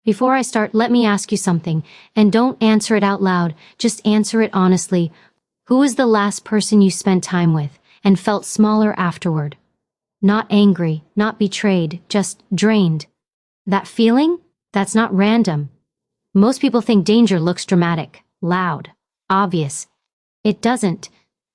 Before I start, let me ask you something, and don't answer it out loud, just answer it honestly. Who was the last person you spent time with and felt smaller afterward? Not angry, not betrayed, just drained. That feeling? That's not random. Most people think danger looks dramatic, loud, obvious. It doesn't.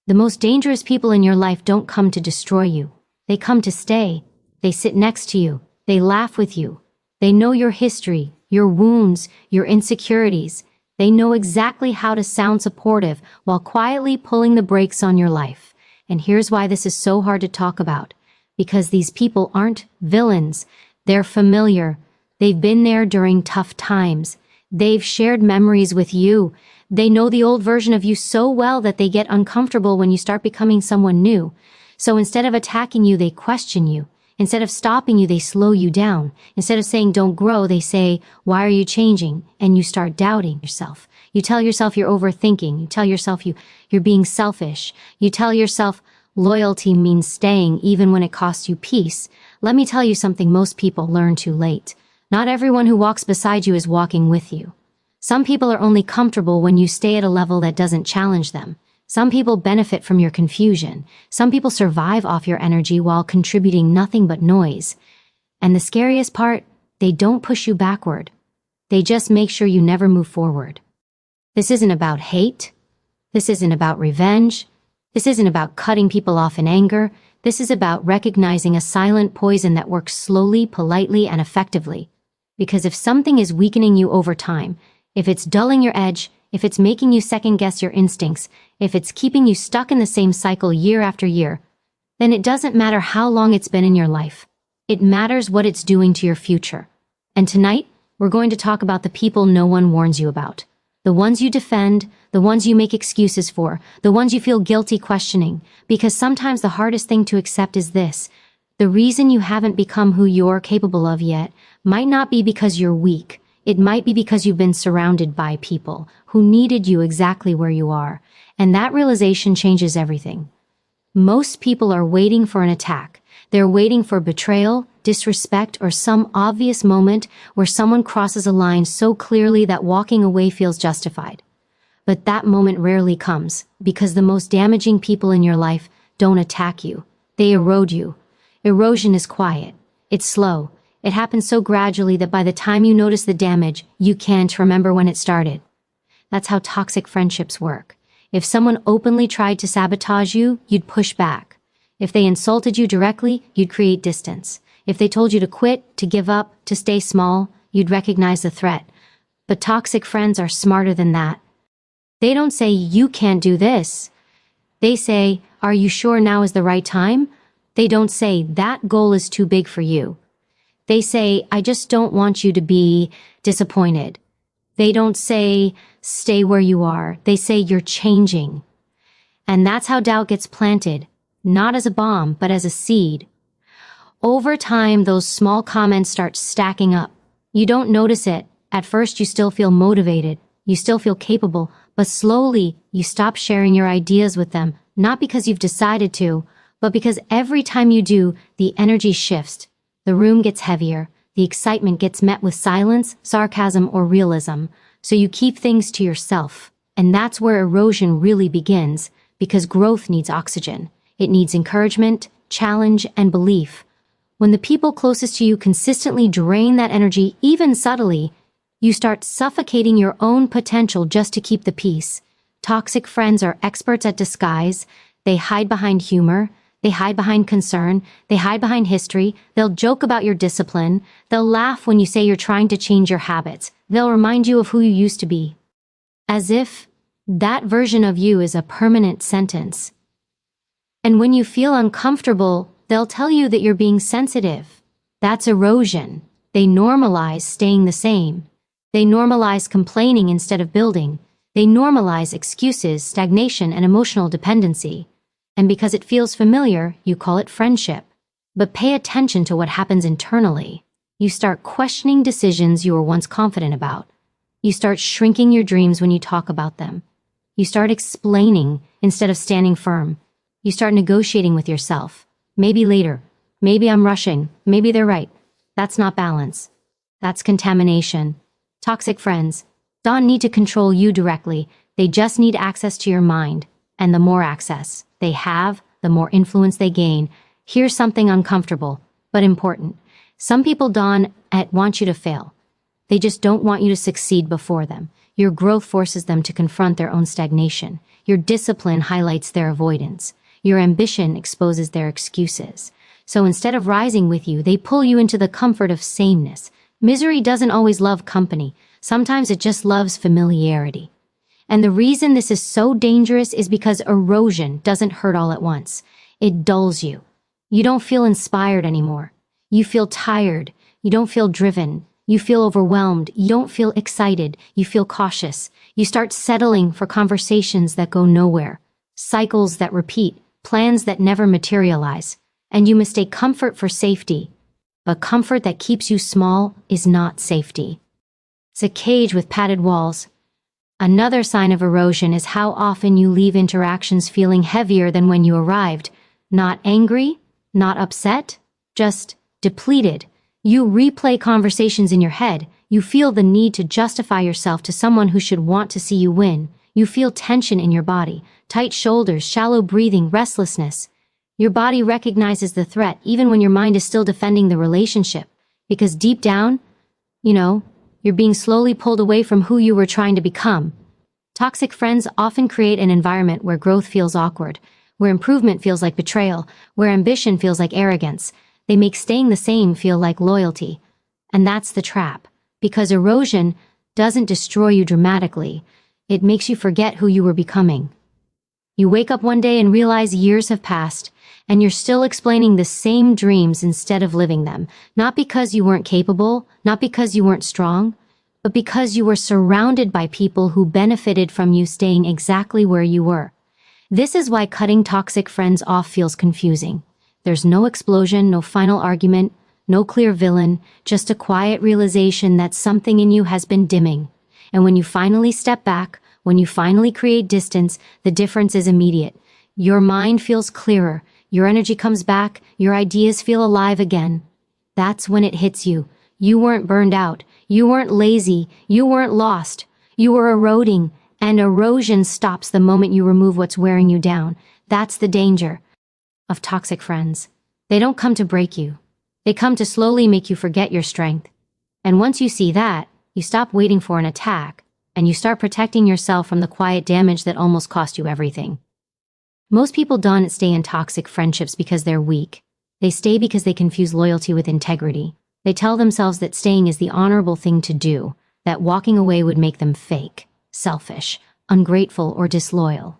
The most dangerous people in your life don't come to destroy you. They come to stay. They sit next to you. They laugh with you. They know your history, your wounds, your insecurities. They know exactly how to sound supportive while quietly pulling the brakes on your life. And here's why this is so hard to talk about. Because these people aren't villains. They're familiar. They've been there during tough times. They've shared memories with you. They know the old version of you so well that they get uncomfortable when you start becoming someone new. So instead of attacking you, they question you. Instead of stopping you, they slow you down. Instead of saying don't grow, they say, why are you changing? And you start doubting yourself. You tell yourself you're overthinking. You tell yourself you're being selfish. You tell yourself loyalty means staying even when it costs you peace. Let me tell you something most people learn too late. Not everyone who walks beside you is walking with you. Some people are only comfortable when you stay at a level that doesn't challenge them. Some people benefit from your confusion. Some people survive off your energy while contributing nothing but noise. And the scariest part, they don't push you backward. They just make sure you never move forward. This isn't about hate. This isn't about revenge. This isn't about cutting people off in anger. This is about recognizing a silent poison that works slowly, politely, and effectively. Because if something is weakening you over time, if it's dulling your edge, if it's making you second-guess your instincts, if it's keeping you stuck in the same cycle year after year, then it doesn't matter how long it's been in your life. It matters what it's doing to your future. And tonight, we're going to talk about the people no one warns you about. The ones you defend, the ones you make excuses for, the ones you feel guilty questioning. Because sometimes the hardest thing to accept is this: the reason you haven't become who you're capable of yet might not be because you're weak. It might be because you've been surrounded by people who needed you exactly where you are. And that realization changes everything. Most people are waiting for an attack. They're waiting for betrayal, disrespect, or some obvious moment where someone crosses a line so clearly that walking away feels justified. But that moment rarely comes, because the most damaging people in your life don't attack you. They erode you. Erosion is quiet. It's slow. It happens so gradually that by the time you notice the damage, you can't remember when it started. That's how toxic friendships work. If someone openly tried to sabotage you, you'd push back. If they insulted you directly, you'd create distance. If they told you to quit, to give up, to stay small, you'd recognize the threat. But toxic friends are smarter than that. They don't say, you can't do this. They say, are you sure now is the right time? They don't say, that goal is too big for you. They say, I just don't want you to be disappointed. They don't say, stay where you are. They say, you're changing. And that's how doubt gets planted, not as a bomb, but as a seed. Over time, those small comments start stacking up. You don't notice it. At first, you still feel motivated. You still feel capable. But slowly, you stop sharing your ideas with them, not because you've decided to, but because every time you do, the energy shifts. The room gets heavier. The excitement gets met with silence, sarcasm, or realism. So you keep things to yourself. And that's where erosion really begins, because growth needs oxygen. It needs encouragement, challenge, and belief. When the people closest to you consistently drain that energy, even subtly, you start suffocating your own potential just to keep the peace. Toxic friends are experts at disguise. They hide behind humor. They hide behind concern. They hide behind history. They'll joke about your discipline. They'll laugh when you say you're trying to change your habits. They'll remind you of who you used to be. As if that version of you is a permanent sentence. And when you feel uncomfortable, they'll tell you that you're being sensitive. That's erosion. They normalize staying the same. They normalize complaining instead of building. They normalize excuses, stagnation, and emotional dependency. And because it feels familiar, you call it friendship. But pay attention to what happens internally. You start questioning decisions you were once confident about. You start shrinking your dreams when you talk about them. You start explaining instead of standing firm. You start negotiating with yourself. Maybe later. Maybe I'm rushing. Maybe they're right. That's not balance. That's contamination. Toxic friends don't need to control you directly, they just need access to your mind. And the more access they have, the more influence they gain. Here's something uncomfortable, but important. Some people don't want you to fail. They just don't want you to succeed before them. Your growth forces them to confront their own stagnation. Your discipline highlights their avoidance. Your ambition exposes their excuses. So instead of rising with you, they pull you into the comfort of sameness. Misery doesn't always love company. Sometimes it just loves familiarity. And the reason this is so dangerous is because erosion doesn't hurt all at once. It dulls you. You don't feel inspired anymore. You feel tired. You don't feel driven. You feel overwhelmed. You don't feel excited. You feel cautious. You start settling for conversations that go nowhere, cycles that repeat, plans that never materialize. And you mistake comfort for safety. But comfort that keeps you small is not safety. It's a cage with padded walls. Another sign of erosion is how often you leave interactions feeling heavier than when you arrived. Not angry, not upset, just depleted. You replay conversations in your head. You feel the need to justify yourself to someone who should want to see you win. You feel tension in your body, tight shoulders, shallow breathing, restlessness. Your body recognizes the threat even when your mind is still defending the relationship. Because deep down, you're being slowly pulled away from who you were trying to become. Toxic friends often create an environment where growth feels awkward, where improvement feels like betrayal, where ambition feels like arrogance. They make staying the same feel like loyalty. And that's the trap. Because erosion doesn't destroy you dramatically. It makes you forget who you were becoming. You wake up one day and realize years have passed, and you're still explaining the same dreams instead of living them. Not because you weren't capable, not because you weren't strong, but because you were surrounded by people who benefited from you staying exactly where you were. This is why cutting toxic friends off feels confusing. There's no explosion, no final argument, no clear villain, just a quiet realization that something in you has been dimming. And when you finally step back, when you finally create distance, the difference is immediate. Your mind feels clearer, your energy comes back, your ideas feel alive again. That's when it hits you. You weren't burned out, you weren't lazy, you weren't lost. You were eroding, and erosion stops the moment you remove what's wearing you down. That's the danger of toxic friends. They don't come to break you. They come to slowly make you forget your strength. And once you see that, you stop waiting for an attack, and you start protecting yourself from the quiet damage that almost cost you everything. Most people don't stay in toxic friendships because they're weak. They stay because they confuse loyalty with integrity. They tell themselves that staying is the honorable thing to do, that walking away would make them fake, selfish, ungrateful, or disloyal.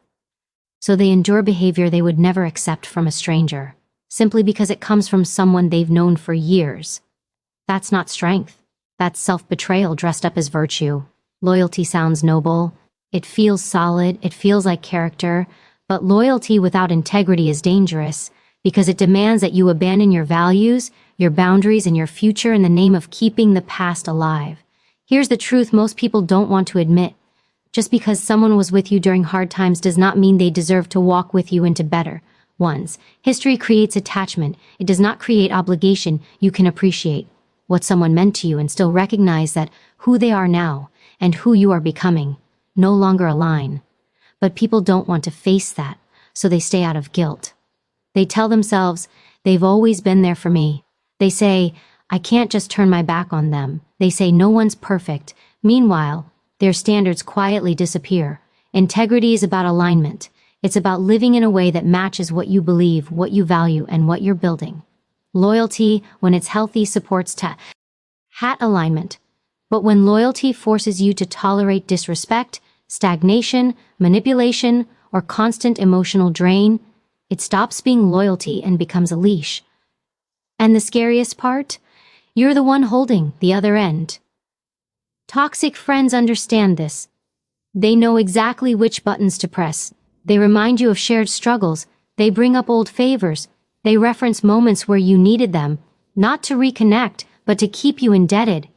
So they endure behavior they would never accept from a stranger, simply because it comes from someone they've known for years. That's not strength. That's self-betrayal dressed up as virtue. Loyalty sounds noble. It feels solid. It feels like character. But loyalty without integrity is dangerous because it demands that you abandon your values, your boundaries, and your future in the name of keeping the past alive. Here's the truth most people don't want to admit. Just because someone was with you during hard times does not mean they deserve to walk with you into better ones. History creates attachment. It does not create obligation. You can appreciate what someone meant to you and still recognize that who they are now and who you are becoming no longer align. But people don't want to face that, so they stay out of guilt. They tell themselves, they've always been there for me. They say, I can't just turn my back on them. They say no one's perfect. Meanwhile, their standards quietly disappear. Integrity is about alignment. It's about living in a way that matches what you believe, what you value, and what you're building. Loyalty, when it's healthy, supports hat alignment. But when loyalty forces you to tolerate disrespect, stagnation, manipulation, or constant emotional drain, it stops being loyalty and becomes a leash. And the scariest part? You're the one holding the other end. Toxic friends understand this. They know exactly which buttons to press. They remind you of shared struggles. They bring up old favors. They reference moments where you needed them, not to reconnect, but to keep you indebted.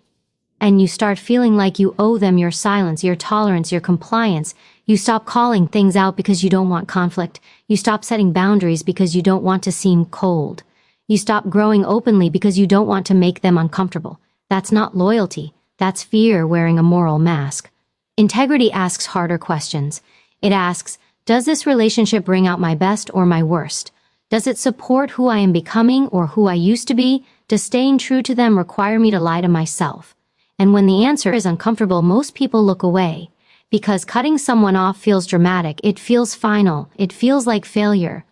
And you start feeling like you owe them your silence, your tolerance, your compliance. You stop calling things out because you don't want conflict. You stop setting boundaries because you don't want to seem cold. You stop growing openly because you don't want to make them uncomfortable. That's not loyalty. That's fear wearing a moral mask. Integrity asks harder questions. It asks, does this relationship bring out my best or my worst? Does it support who I am becoming or who I used to be? Does staying true to them require me to lie to myself? And when the answer is uncomfortable, most people look away. Because cutting someone off feels dramatic, it feels final, it feels like failure.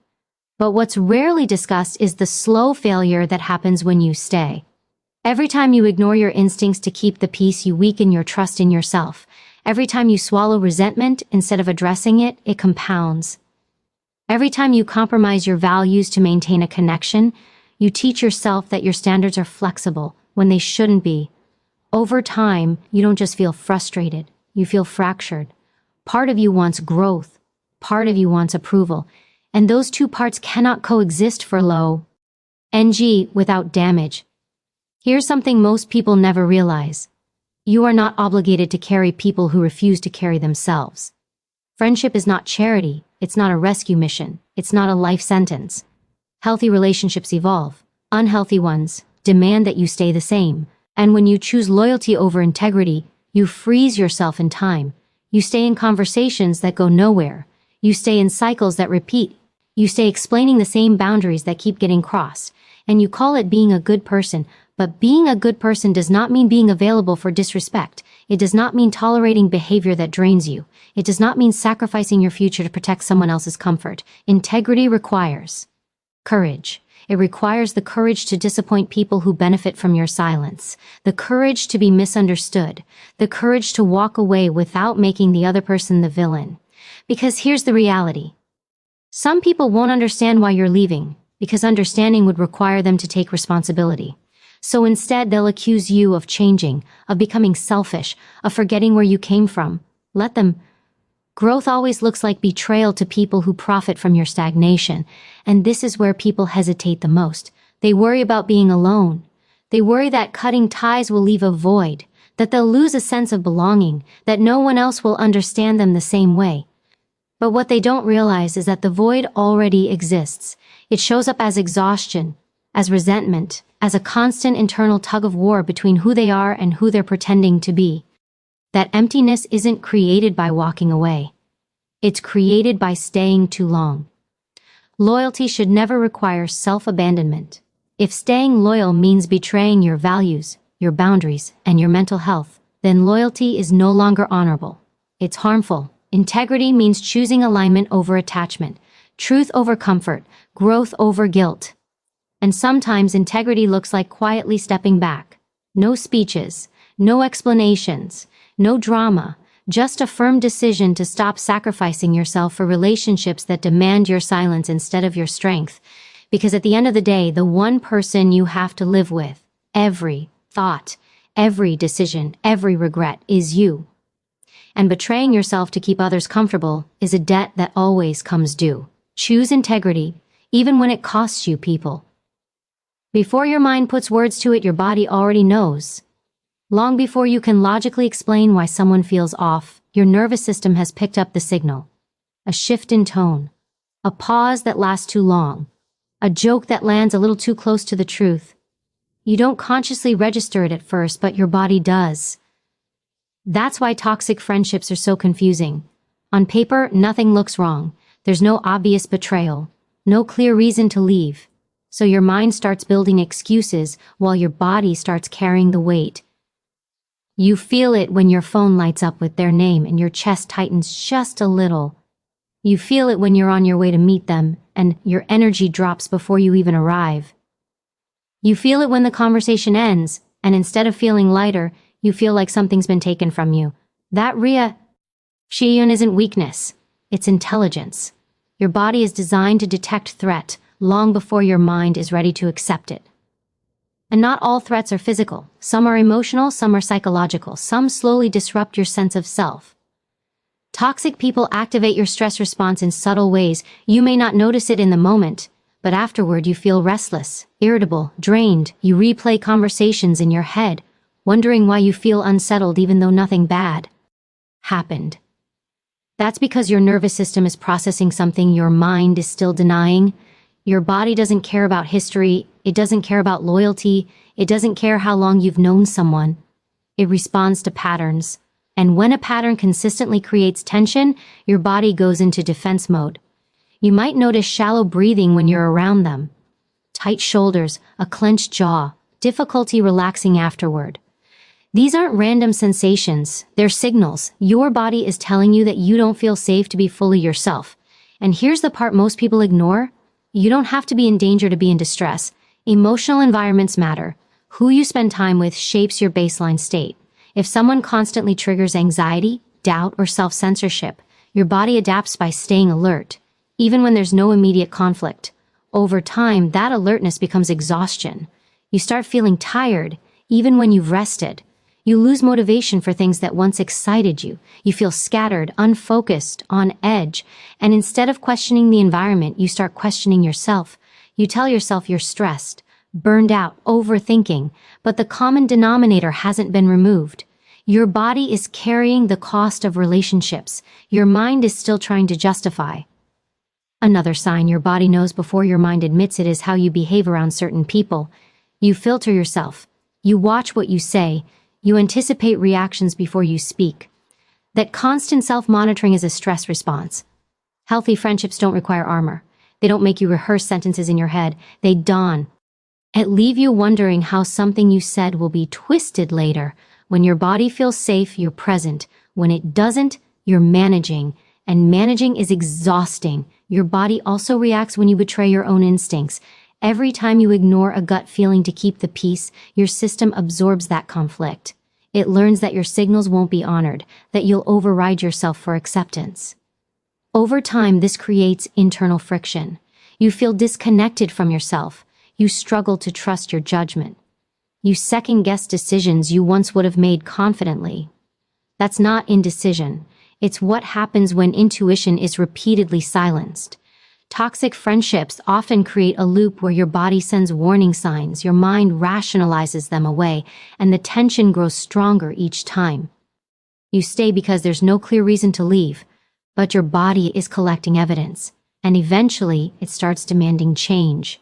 But what's rarely discussed is the slow failure that happens when you stay. Every time you ignore your instincts to keep the peace, you weaken your trust in yourself. Every time you swallow resentment instead of addressing it, it compounds. Every time you compromise your values to maintain a connection, you teach yourself that your standards are flexible when they shouldn't be. Over time, you don't just feel frustrated, you feel fractured. Part of you wants growth, part of you wants approval, and those two parts cannot coexist for long without damage. Here's something most people never realize. You are not obligated to carry people who refuse to carry themselves. Friendship is not charity, it's not a rescue mission, it's not a life sentence. Healthy relationships evolve, unhealthy ones demand that you stay the same. And when you choose loyalty over integrity, you freeze yourself in time. You stay in conversations that go nowhere. You stay in cycles that repeat. You stay explaining the same boundaries that keep getting crossed. And you call it being a good person. But being a good person does not mean being available for disrespect. It does not mean tolerating behavior that drains you. It does not mean sacrificing your future to protect someone else's comfort. Integrity requires courage. It requires the courage to disappoint people who benefit from your silence, the courage to be misunderstood, the courage to walk away without making the other person the villain. Because here's the reality. Some people won't understand why you're leaving, because understanding would require them to take responsibility. So instead, they'll accuse you of changing, of becoming selfish, of forgetting where you came from. Let them. Growth always looks like betrayal to people who profit from your stagnation, and this is where people hesitate the most. They worry about being alone. They worry that cutting ties will leave a void, that they'll lose a sense of belonging, that no one else will understand them the same way. But what they don't realize is that the void already exists. It shows up as exhaustion, as resentment, as a constant internal tug of war between who they are and who they're pretending to be. That emptiness isn't created by walking away. It's created by staying too long. Loyalty should never require self-abandonment. If staying loyal means betraying your values, your boundaries, and your mental health, then loyalty is no longer honorable. It's harmful. Integrity means choosing alignment over attachment, truth over comfort, growth over guilt. And sometimes integrity looks like quietly stepping back. No speeches, no explanations, no drama, just a firm decision to stop sacrificing yourself for relationships that demand your silence instead of your strength. Because at the end of the day, the one person you have to live with, every thought, every decision, every regret, is you. And betraying yourself to keep others comfortable is a debt that always comes due. Choose integrity, even when it costs you people. Before your mind puts words to it, your body already knows. Long before you can logically explain why someone feels off, your nervous system has picked up the signal. A shift in tone, a pause that lasts too long, a joke that lands a little too close to the truth. You don't consciously register it at first, but your body does. That's why toxic friendships are so confusing. On paper, nothing looks wrong. There's no obvious betrayal, no clear reason to leave. So your mind starts building excuses while your body starts carrying the weight. You feel it when your phone lights up with their name and your chest tightens just a little. You feel it when you're on your way to meet them and your energy drops before you even arrive. You feel it when the conversation ends, and instead of feeling lighter, you feel like something's been taken from you. That reaction isn't weakness, it's intelligence. Your body is designed to detect threat long before your mind is ready to accept it. And not all threats are physical. Some are emotional, some are psychological, some slowly disrupt your sense of self. Toxic people activate your stress response in subtle ways. You may not notice it in the moment, but afterward you feel restless, irritable, drained. You replay conversations in your head, wondering why you feel unsettled even though nothing bad happened. That's because your nervous system is processing something your mind is still denying. Your body doesn't care about history, It doesn't care about loyalty. It doesn't care how long you've known someone. It responds to patterns. And when a pattern consistently creates tension, your body goes into defense mode. You might notice shallow breathing when you're around them, tight shoulders, a clenched jaw, difficulty relaxing afterward. These aren't random sensations, they're signals. Your body is telling you that you don't feel safe to be fully yourself. And here's the part most people ignore. You don't have to be in danger to be in distress. Emotional environments matter. Who you spend time with shapes your baseline state. If someone constantly triggers anxiety, doubt, or self-censorship, your body adapts by staying alert, even when there's no immediate conflict. Over time, that alertness becomes exhaustion. You start feeling tired, even when you've rested. You lose motivation for things that once excited you. You feel scattered, unfocused, on edge. And instead of questioning the environment, you start questioning yourself. You tell yourself you're stressed, burned out, overthinking, but the common denominator hasn't been removed. Your body is carrying the cost of relationships. Your mind is still trying to justify. Another sign your body knows before your mind admits it is how you behave around certain people. You filter yourself. You watch what you say. You anticipate reactions before you speak. That constant self-monitoring is a stress response. Healthy friendships don't require armor. They don't make you rehearse sentences in your head. They dawn. It leave you wondering how something you said will be twisted later. When your body feels safe, you're present. When it doesn't, you're managing. And managing is exhausting. Your body also reacts when you betray your own instincts. Every time you ignore a gut feeling to keep the peace, your system absorbs that conflict. It learns that your signals won't be honored, that you'll override yourself for acceptance. Over time, this creates internal friction. You feel disconnected from yourself. You struggle to trust your judgment. You second-guess decisions you once would have made confidently. That's not indecision. It's what happens when intuition is repeatedly silenced. Toxic friendships often create a loop where your body sends warning signs, your mind rationalizes them away, and the tension grows stronger each time. You stay because there's no clear reason to leave, but your body is collecting evidence, and eventually it starts demanding change.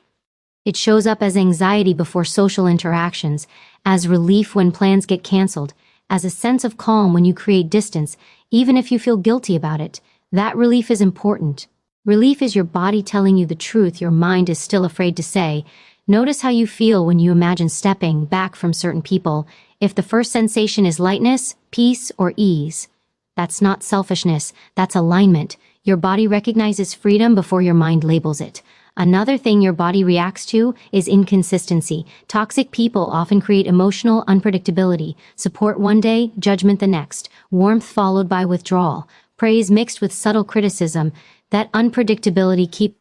It shows up as anxiety before social interactions, as relief when plans get canceled, as a sense of calm when you create distance, even if you feel guilty about it. That relief is important. Relief is your body telling you the truth your mind is still afraid to say. Notice how you feel when you imagine stepping back from certain people. If the first sensation is lightness, peace, or ease, that's not selfishness, that's alignment. Your body recognizes freedom before your mind labels it. Another thing your body reacts to is inconsistency. Toxic people often create emotional unpredictability. Support one day, judgment the next. Warmth followed by withdrawal. Praise mixed with subtle criticism. That unpredictability keeps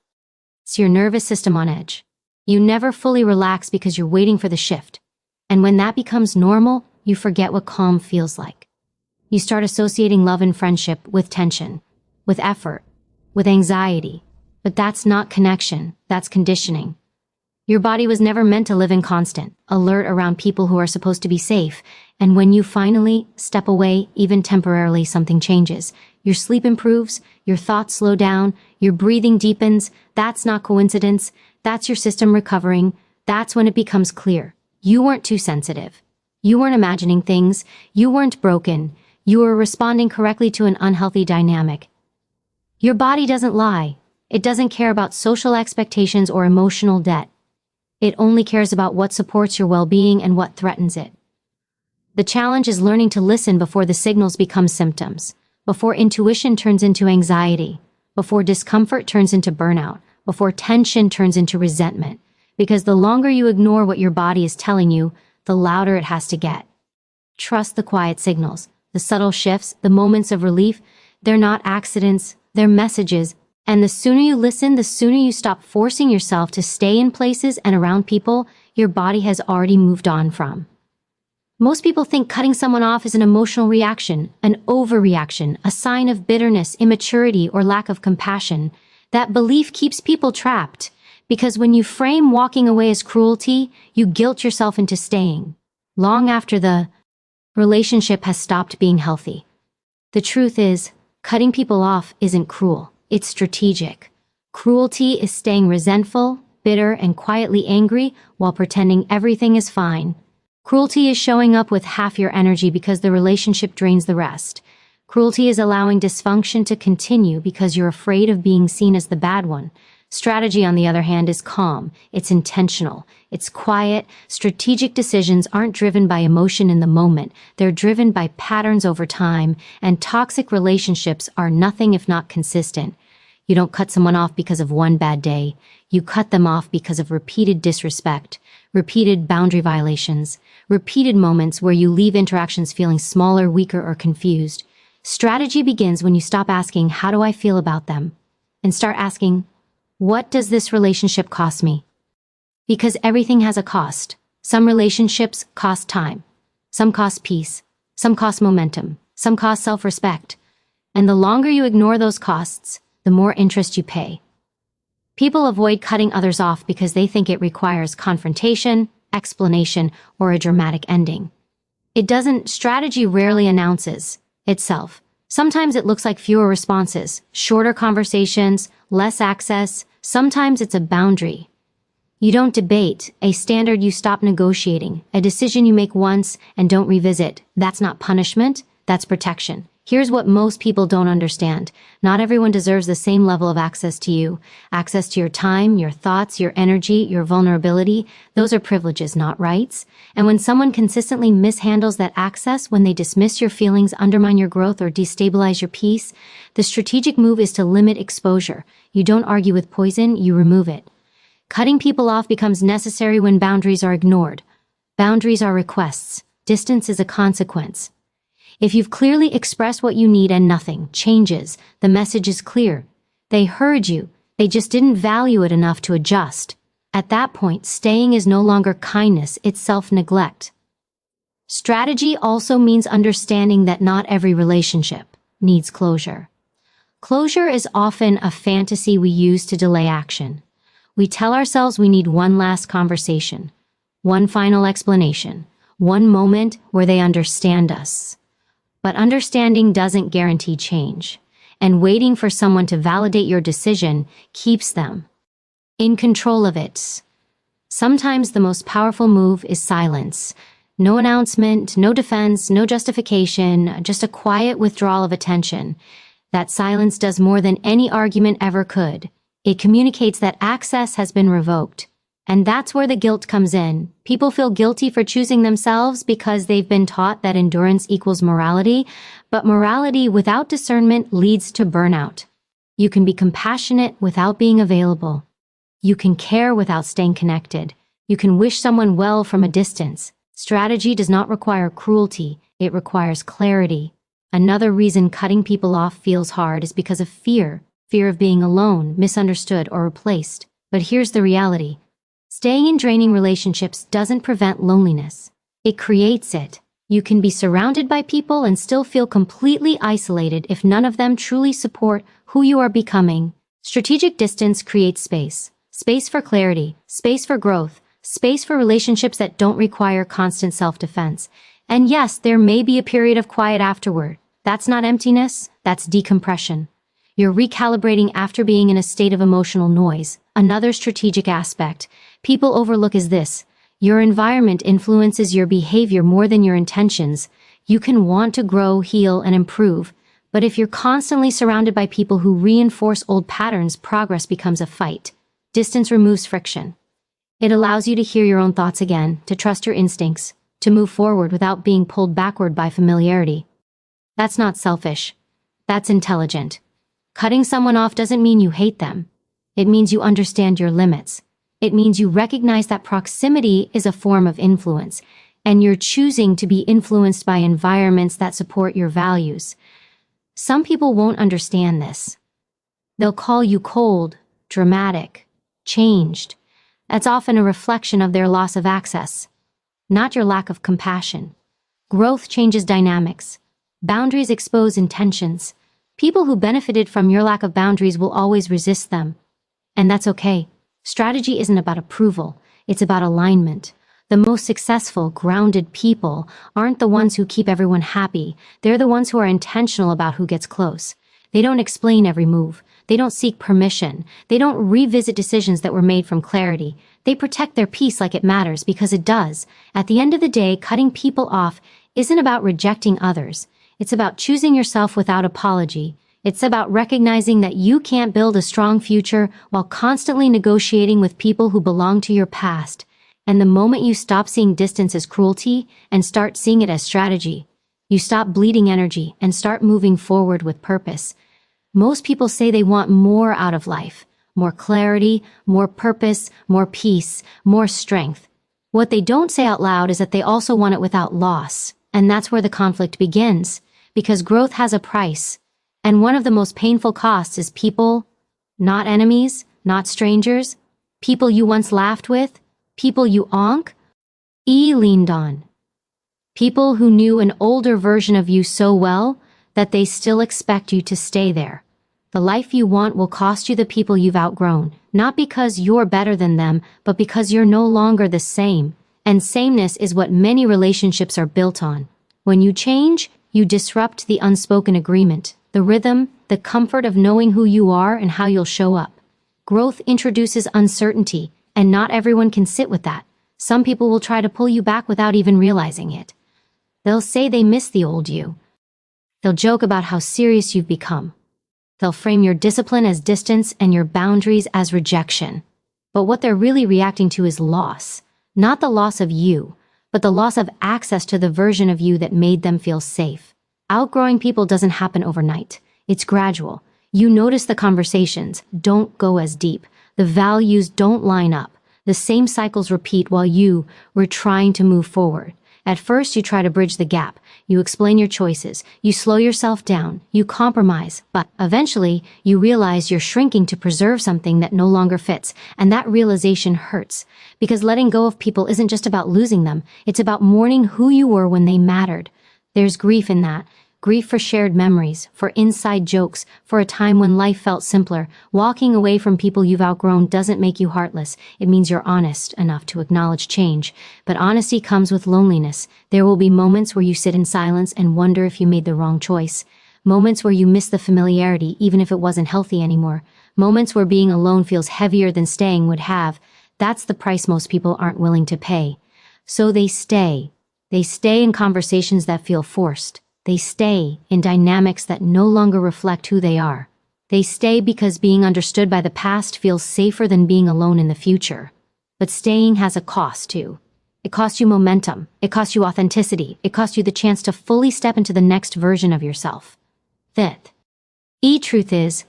your nervous system on edge. You never fully relax because you're waiting for the shift. And when that becomes normal, you forget what calm feels like. You start associating love and friendship with tension, with effort, with anxiety. But that's not connection, that's conditioning. Your body was never meant to live in constant alert around people who are supposed to be safe. And when you finally step away, even temporarily, something changes. Your sleep improves, your thoughts slow down, your breathing deepens. That's not coincidence. That's your system recovering. That's when it becomes clear. You weren't too sensitive. You weren't imagining things. You weren't broken. You were responding correctly to an unhealthy dynamic. Your body doesn't lie. It doesn't care about social expectations or emotional debt. It only cares about what supports your well-being and what threatens it. The challenge is learning to listen before the signals become symptoms, before intuition turns into anxiety, before discomfort turns into burnout, before tension turns into resentment. Because the longer you ignore what your body is telling you, the louder it has to get. Trust the quiet signals, the subtle shifts, the moments of relief. They're not accidents, they're messages. And the sooner you listen, the sooner you stop forcing yourself to stay in places and around people your body has already moved on from. Most people think cutting someone off is an emotional reaction, an overreaction, a sign of bitterness, immaturity, or lack of compassion. That belief keeps people trapped, because when you frame walking away as cruelty, you guilt yourself into staying, long after the relationship has stopped being healthy. The truth is, cutting people off isn't cruel. It's strategic. Cruelty is staying resentful, bitter, and quietly angry while pretending everything is fine. Cruelty is showing up with half your energy because the relationship drains the rest. Cruelty is allowing dysfunction to continue because you're afraid of being seen as the bad one. Strategy, on the other hand, is calm. It's intentional. It's quiet. Strategic decisions aren't driven by emotion in the moment. They're driven by patterns over time, and toxic relationships are nothing if not consistent. You don't cut someone off because of one bad day. You cut them off because of repeated disrespect, repeated boundary violations, repeated moments where you leave interactions feeling smaller, weaker, or confused. Strategy begins when you stop asking, "How do I feel about them?" and start asking, "What does this relationship cost me?" Because everything has a cost. Some relationships cost time. Some cost peace. Some cost momentum. Some cost self-respect. And the longer you ignore those costs, the more interest you pay. People avoid cutting others off because they think it requires confrontation, explanation, or a dramatic ending. It doesn't. Strategy rarely announces itself. Sometimes it looks like fewer responses, shorter conversations, less access. Sometimes it's a boundary you don't debate, a standard you stop negotiating, a decision you make once and don't revisit. That's not punishment, that's protection. Here's what most people don't understand. Not everyone deserves the same level of access to you. Access to your time, your thoughts, your energy, your vulnerability. Those are privileges, not rights. And when someone consistently mishandles that access, when they dismiss your feelings, undermine your growth, or destabilize your peace, the strategic move is to limit exposure. You don't argue with poison, you remove it. Cutting people off becomes necessary when boundaries are ignored. Boundaries are requests. Distance is a consequence. If you've clearly expressed what you need and nothing changes, the message is clear. They heard you, they just didn't value it enough to adjust. At that point, staying is no longer kindness, it's self-neglect. Strategy also means understanding that not every relationship needs closure. Closure is often a fantasy we use to delay action. We tell ourselves we need one last conversation, one final explanation, one moment where they understand us. But understanding doesn't guarantee change, and waiting for someone to validate your decision keeps them in control of it. Sometimes the most powerful move is silence. No announcement, no defense, no justification, just a quiet withdrawal of attention. That silence does more than any argument ever could. It communicates that access has been revoked. And that's where the guilt comes in. People feel guilty for choosing themselves because they've been taught that endurance equals morality, but morality without discernment leads to burnout. You can be compassionate without being available. You can care without staying connected. You can wish someone well from a distance. Strategy does not require cruelty, it requires clarity. Another reason cutting people off feels hard is because of fear. Fear of being alone, misunderstood, or replaced. But here's the reality. Staying in draining relationships doesn't prevent loneliness. It creates it. You can be surrounded by people and still feel completely isolated if none of them truly support who you are becoming. Strategic distance creates space. Space for clarity, space for growth, space for relationships that don't require constant self-defense. And yes, there may be a period of quiet afterward. That's not emptiness, that's decompression. You're recalibrating after being in a state of emotional noise. Another strategic aspect people overlook is this. Your environment influences your behavior more than your intentions. You can want to grow, heal, and improve, but if you're constantly surrounded by people who reinforce old patterns, progress becomes a fight. Distance removes friction. It allows you to hear your own thoughts again, to trust your instincts, to move forward without being pulled backward by familiarity. That's not selfish. That's intelligent. Cutting someone off doesn't mean you hate them. It means you understand your limits. It means you recognize that proximity is a form of influence, and you're choosing to be influenced by environments that support your values. Some people won't understand this. They'll call you cold, dramatic, changed. That's often a reflection of their loss of access, not your lack of compassion. Growth changes dynamics. Boundaries expose intentions. People who benefited from your lack of boundaries will always resist them. And that's okay. Strategy isn't about approval, it's about alignment. The most successful, grounded people aren't the ones who keep everyone happy. They're the ones who are intentional about who gets close. They don't explain every move. They don't seek permission. They don't revisit decisions that were made from clarity. They protect their peace like it matters, because it does. At the end of the day, cutting people off isn't about rejecting others. It's about choosing yourself without apology. It's about recognizing that you can't build a strong future while constantly negotiating with people who belong to your past. And the moment you stop seeing distance as cruelty and start seeing it as strategy, you stop bleeding energy and start moving forward with purpose. Most people say they want more out of life. More clarity, more purpose, more peace, more strength. What they don't say out loud is that they also want it without loss. And that's where the conflict begins. Because growth has a price. And one of the most painful costs is people, not enemies, not strangers, people you once laughed with, people you leaned on. People who knew an older version of you so well that they still expect you to stay there. The life you want will cost you the people you've outgrown, not because you're better than them, but because you're no longer the same. And sameness is what many relationships are built on. When you change, you disrupt the unspoken agreement, the rhythm, the comfort of knowing who you are and how you'll show up. Growth introduces uncertainty, and not everyone can sit with that. Some people will try to pull you back without even realizing it. They'll say they miss the old you. They'll joke about how serious you've become. They'll frame your discipline as distance and your boundaries as rejection. But what they're really reacting to is loss. Not the loss of you, but the loss of access to the version of you that made them feel safe. Outgrowing people doesn't happen overnight. It's gradual. You notice the conversations don't go as deep. The values don't line up. The same cycles repeat while you were trying to move forward. At first, you try to bridge the gap. You explain your choices. You slow yourself down. You compromise. But eventually, you realize you're shrinking to preserve something that no longer fits. And that realization hurts. Because letting go of people isn't just about losing them. It's about mourning who you were when they mattered. There's grief in that. Grief for shared memories, for inside jokes, for a time when life felt simpler. Walking away from people you've outgrown doesn't make you heartless. It means you're honest enough to acknowledge change. But honesty comes with loneliness. There will be moments where you sit in silence and wonder if you made the wrong choice. Moments where you miss the familiarity even if it wasn't healthy anymore. Moments where being alone feels heavier than staying would have. That's the price most people aren't willing to pay. So they stay. They stay in conversations that feel forced. They stay in dynamics that no longer reflect who they are. They stay because being understood by the past feels safer than being alone in the future. But staying has a cost too. It costs you momentum. It costs you authenticity. It costs you the chance to fully step into the next version of yourself. Fifth, truth is,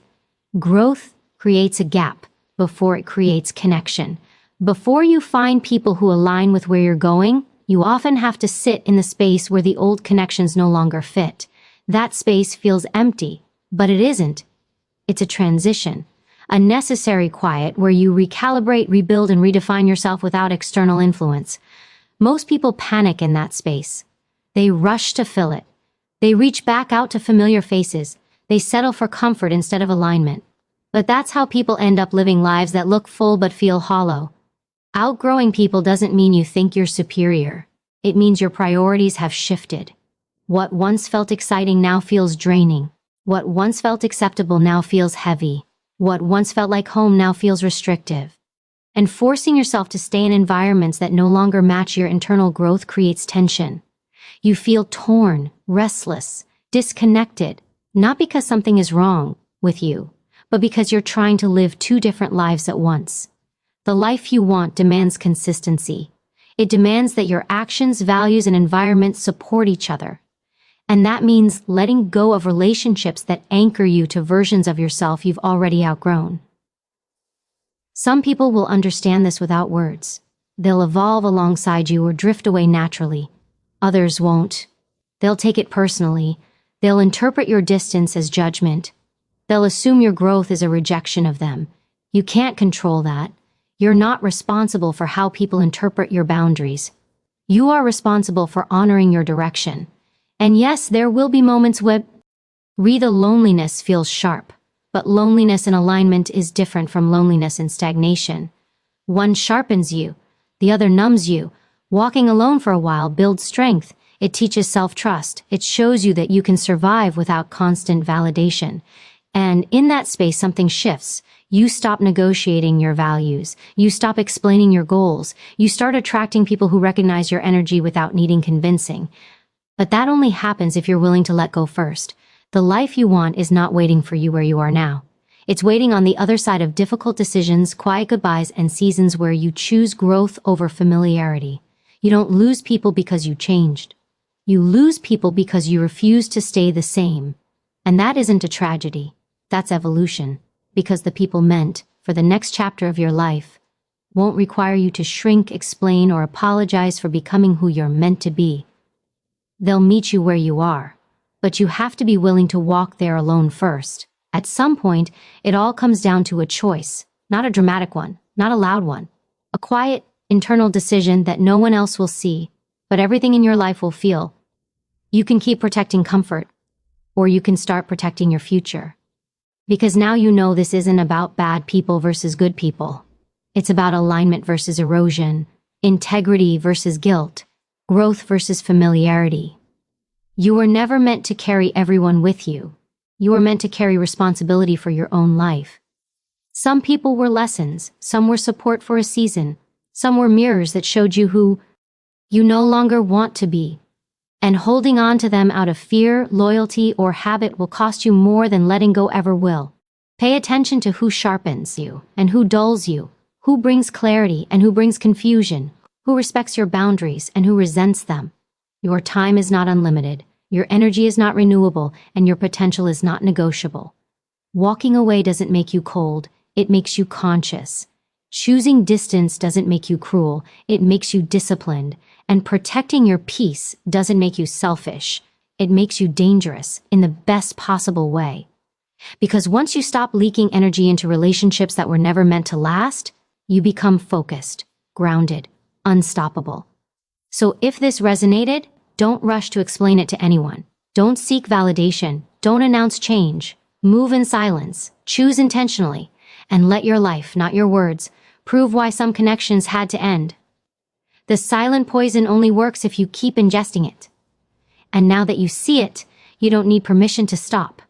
growth creates a gap before it creates connection. Before you find people who align with where you're going, you often have to sit in the space where the old connections no longer fit. That space feels empty, but it isn't. It's a transition, a necessary quiet where you recalibrate, rebuild, and redefine yourself without external influence. Most people panic in that space. They rush to fill it. They reach back out to familiar faces. They settle for comfort instead of alignment. But that's how people end up living lives that look full but feel hollow. Outgrowing people doesn't mean you think you're superior. It means your priorities have shifted. What once felt exciting now feels draining. What once felt acceptable now feels heavy. What once felt like home now feels restrictive. And forcing yourself to stay in environments that no longer match your internal growth creates tension. You feel torn, restless, disconnected, not because something is wrong with you, but because you're trying to live two different lives at once. The life you want demands consistency. It demands that your actions, values, and environment support each other. And that means letting go of relationships that anchor you to versions of yourself you've already outgrown. Some people will understand this without words. They'll evolve alongside you or drift away naturally. Others won't. They'll take it personally. They'll interpret your distance as judgment. They'll assume your growth is a rejection of them. You can't control that. You're not responsible for how people interpret your boundaries. You are responsible for honoring your direction. And yes, there will be moments when the loneliness feels sharp, but loneliness in alignment is different from loneliness in stagnation. One sharpens you, the other numbs you. Walking alone for a while builds strength. It teaches self-trust. It shows you that you can survive without constant validation. And in that space, something shifts. You stop negotiating your values. You stop explaining your goals. You start attracting people who recognize your energy without needing convincing. But that only happens if you're willing to let go first. The life you want is not waiting for you where you are now. It's waiting on the other side of difficult decisions, quiet goodbyes, and seasons where you choose growth over familiarity. You don't lose people because you changed. You lose people because you refuse to stay the same. And that isn't a tragedy. That's evolution. Because the people meant for the next chapter of your life won't require you to shrink, explain, or apologize for becoming who you're meant to be. They'll meet you where you are, but you have to be willing to walk there alone first. At some point, it all comes down to a choice, not a dramatic one, not a loud one. A quiet, internal decision that no one else will see, but everything in your life will feel. You can keep protecting comfort, or you can start protecting your future. Because now you know this isn't about bad people versus good people. It's about alignment versus erosion, integrity versus guilt, growth versus familiarity. You were never meant to carry everyone with you. You were meant to carry responsibility for your own life. Some people were lessons, some were support for a season, some were mirrors that showed you who you no longer want to be. And holding on to them out of fear, loyalty, or habit will cost you more than letting go ever will. Pay attention to who sharpens you and who dulls you, who brings clarity and who brings confusion, who respects your boundaries and who resents them. Your time is not unlimited, your energy is not renewable, and your potential is not negotiable. Walking away doesn't make you cold, it makes you conscious. Choosing distance doesn't make you cruel, it makes you disciplined. And protecting your peace doesn't make you selfish, it makes you dangerous in the best possible way. Because once you stop leaking energy into relationships that were never meant to last, you become focused, grounded, unstoppable. So if this resonated, don't rush to explain it to anyone. Don't seek validation, don't announce change. Move in silence, choose intentionally, and let your life, not your words, prove why some connections had to end. The silent poison only works if you keep ingesting it. And now that you see it, you don't need permission to stop.